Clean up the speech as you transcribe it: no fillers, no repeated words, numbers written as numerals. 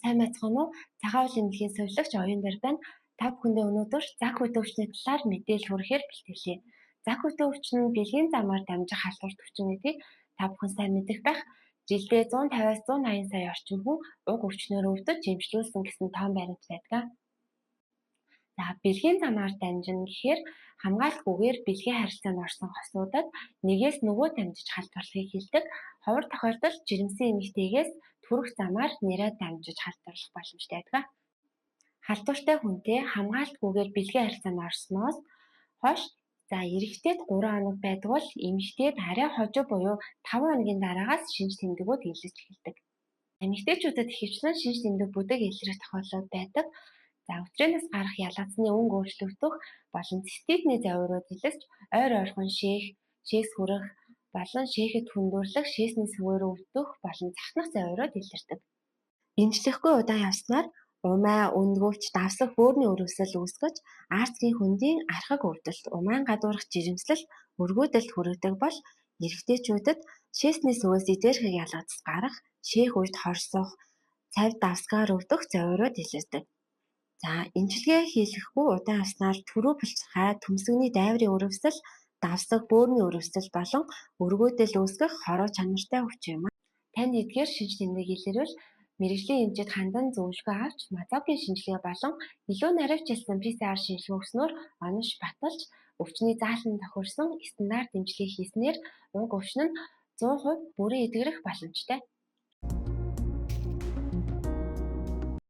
Сайн байцгаана уу? Цагаан уулын дэлхийн сувилагч оюун дээр байна. Та бүхэндээ өнөөдөр зах үйл өвчний талаар мэдээлэл хүргэхээр бэлтгэлье. Зах үйл өвчин нь бэлгийн замаар дамжих халдварт өвчин гэдгийг та бүхэн сайн мэдэх байх. Жилдээ 150-аас 180 сая орчим хүн уг өвчнөөр өвдөж эмчлүүлсэн гэсэн тоон баримт байдаг. За бэлгийн замаар дамжина гэхээр хамгаалалгүйгээр бэлгийн харилцаанд орсон хосуудад нэгээс нөгөө дамжиж халдварлахыг хэлдэг. Ховор тохиолдолд жирэмсэн эмэгтэйгээс түрэх замаар нэрээд дамжиж халдварлах боломжтой байдаг. Халдвартай хүнтэй хамгаалалтгүйгээр бэлгийн харилцаанд орсноос хойш эрэгтэйд 3 хоног байдаг бол эмэгтэйд арай хожуу буюу 5 хоногийн дараагаас шинж тэмдгүүд илэрч эхэлдэг. Эмэгтэйчүүдэд ихэвчлэн шинж тэмдэг бүдэг илрэх тохиолдол байдаг. Өдрөөс гарах ялгацны өнгө өөрчлөгдөх болон циститний завиурууд илэрч ойр ойрхон шээс хүрэх болон шээхэд хүндүрлэх, шээсний сүгээр өвдөх болон цахнах завиурууд илэрдэг. Эмчлэхгүй удаан явснаар умай, өндгөгч, давсах бөөрийн өрөвсөл үүсгэж арцгийн хөндийн архаг өвдөлт, умайн гадуурх жирэмслэл, өргүйдэлд хүргэдэг бол эрэгтэйчүүдэд шээсний сүгээс идээрхийг ялгацс гарах, шээх үед хорсох, цавь давсгаар өвдөх завиурууд илэрдэг. Эмчилгээ хийлгэхгүй удаан явснаар түрүү булчирхай, төмсгөний дайврын өрөвсөл, давсах бөөрийн өрөвсөл болон өргүйдэл үүсгэх хороо чанартай өвчин юм. Танд эдгээр шинж тэмдэг илэрвэл мэрэгжлийн эмчид хандан зөвлөгөө авч мазогийн шинжилгээ болон илүү наривчилсан PCR шинжилгээ өгснөөр онош баталж өвчний заалан тохирсон стандарт эмчилгээ хийснээр уг өвчин нь 100% бүрэн эдгэрэх боломжтой.